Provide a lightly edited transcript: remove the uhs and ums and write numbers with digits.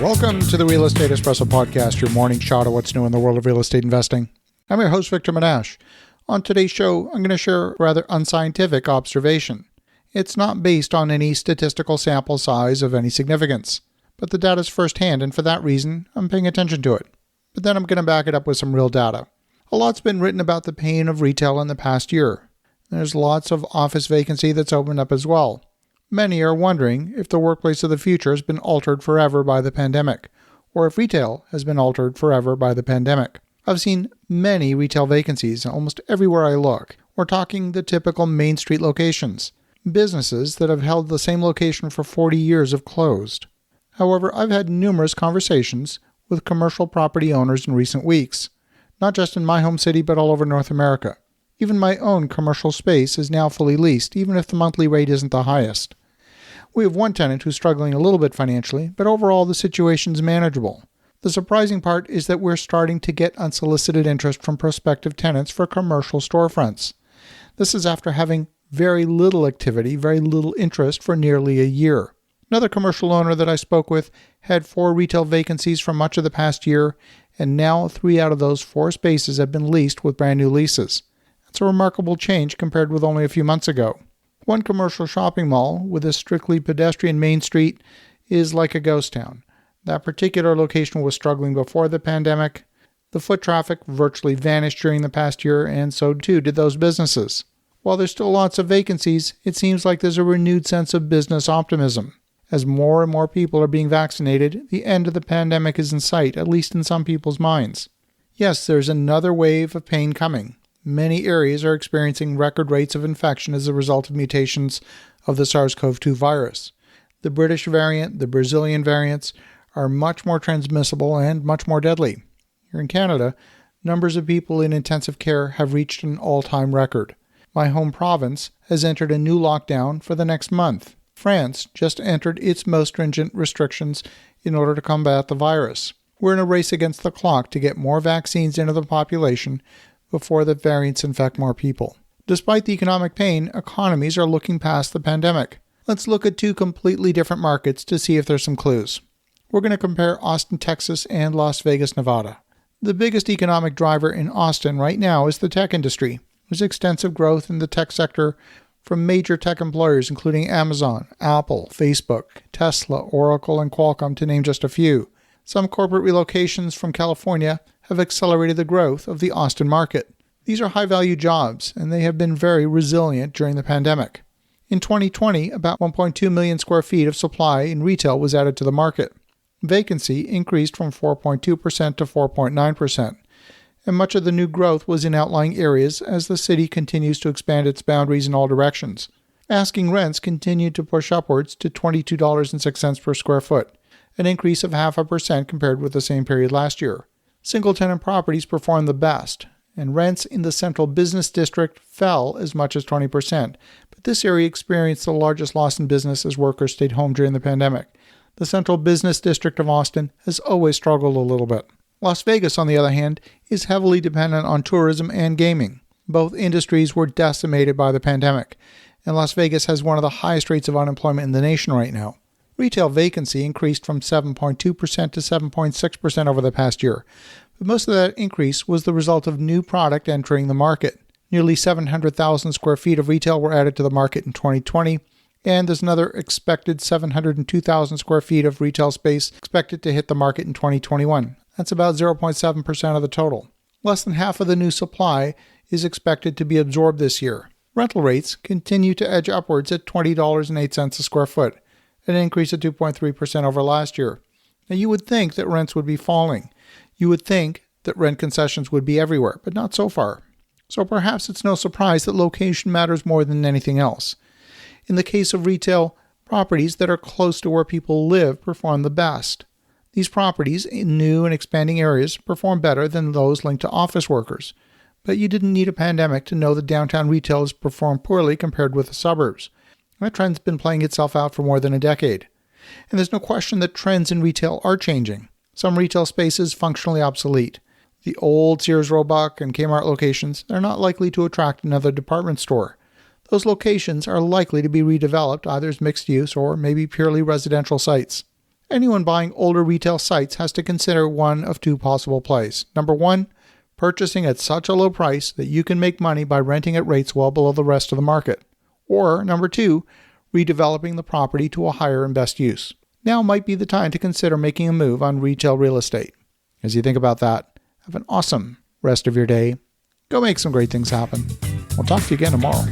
Welcome to the Real Estate Espresso Podcast, your morning shot of what's new in the world of real estate investing. I'm your host, Victor Manash. On today's show, I'm going to share a rather unscientific observation. It's not based on any statistical sample size of any significance, but the data is firsthand, and for that reason, I'm paying attention to it. But then I'm going to back it up with some real data. A lot's been written about the pain of retail in the past year. There's lots of office vacancy that's opened up as well. Many are wondering if the workplace of the future has been altered forever by the pandemic, or if retail has been altered forever by the pandemic. I've seen many retail vacancies almost everywhere I look. We're talking the typical Main Street locations. Businesses that have held the same location for 40 years have closed. However, I've had numerous conversations with commercial property owners in recent weeks, not just in my home city but all over North America. Even my own commercial space is now fully leased, even if the monthly rate isn't the highest. We have one tenant who's struggling a little bit financially, but overall the situation's manageable. The surprising part is that we're starting to get unsolicited interest from prospective tenants for commercial storefronts. This is after having very little activity, very little interest for nearly a year. Another commercial owner that I spoke with had 4 retail vacancies for much of the past year, and now 3 out of those 4 spaces have been leased with brand new leases. That's a remarkable change compared with only a few months ago. One commercial shopping mall with a strictly pedestrian main street is like a ghost town. That particular location was struggling before the pandemic. The foot traffic virtually vanished during the past year, and so too did those businesses. While there's still lots of vacancies, it seems like there's a renewed sense of business optimism. As more and more people are being vaccinated, the end of the pandemic is in sight, at least in some people's minds. Yes, there's another wave of pain coming. Many areas are experiencing record rates of infection as a result of mutations of the SARS-CoV-2 virus. The British variant, the Brazilian variants are much more transmissible and much more deadly. Here in Canada, numbers of people in intensive care have reached an all-time record. My home province has entered a new lockdown for the next month. France just entered its most stringent restrictions in order to combat the virus. We're in a race against the clock to get more vaccines into the population before the variants infect more people. Despite the economic pain, economies are looking past the pandemic. Let's look at 2 completely different markets to see if there's some clues. We're going to compare Austin, Texas and Las Vegas, Nevada. The biggest economic driver in Austin right now is the tech industry. There's extensive growth in the tech sector from major tech employers including Amazon, Apple, Facebook, Tesla, Oracle, and Qualcomm, to name just a few. Some corporate relocations from California have accelerated the growth of the Austin market. These are high-value jobs, and they have been very resilient during the pandemic. In 2020, about 1.2 million square feet of supply in retail was added to the market. Vacancy increased from 4.2% to 4.9%, and much of the new growth was in outlying areas as the city continues to expand its boundaries in all directions. Asking rents continued to push upwards to $22.06 per square foot, an increase of 0.5% compared with the same period last year. Single-tenant properties performed the best, and rents in the central business district fell as much as 20%, but this area experienced the largest loss in business as workers stayed home during the pandemic. The central business district of Austin has always struggled a little bit. Las Vegas, on the other hand, is heavily dependent on tourism and gaming. Both industries were decimated by the pandemic, and Las Vegas has one of the highest rates of unemployment in the nation right now. Retail vacancy increased from 7.2% to 7.6% over the past year, but most of that increase was the result of new product entering the market. Nearly 700,000 square feet of retail were added to the market in 2020, and there's another expected 702,000 square feet of retail space expected to hit the market in 2021. That's about 0.7% of the total. Less than half of the new supply is expected to be absorbed this year. Rental rates continue to edge upwards at $20.08 a square foot, an increase of 2.3% over last year. Now, you would think that rents would be falling. You would think that rent concessions would be everywhere, but not so far. So perhaps it's no surprise that location matters more than anything else. In the case of retail, properties that are close to where people live perform the best. These properties in new and expanding areas perform better than those linked to office workers. But you didn't need a pandemic to know that downtown retail has performed poorly compared with the suburbs. That trend's been playing itself out for more than a decade. And there's no question that trends in retail are changing. Some retail spaces functionally obsolete. The old Sears Roebuck and Kmart locations are not likely to attract another department store. Those locations are likely to be redeveloped either as mixed use or maybe purely residential sites. Anyone buying older retail sites has to consider one of two possible plays. Number one, purchasing at such a low price that you can make money by renting at rates well below the rest of the market. Or number two, redeveloping the property to a higher and best use. Now might be the time to consider making a move on retail real estate. As you think about that, have an awesome rest of your day. Go make some great things happen. We'll talk to you again tomorrow.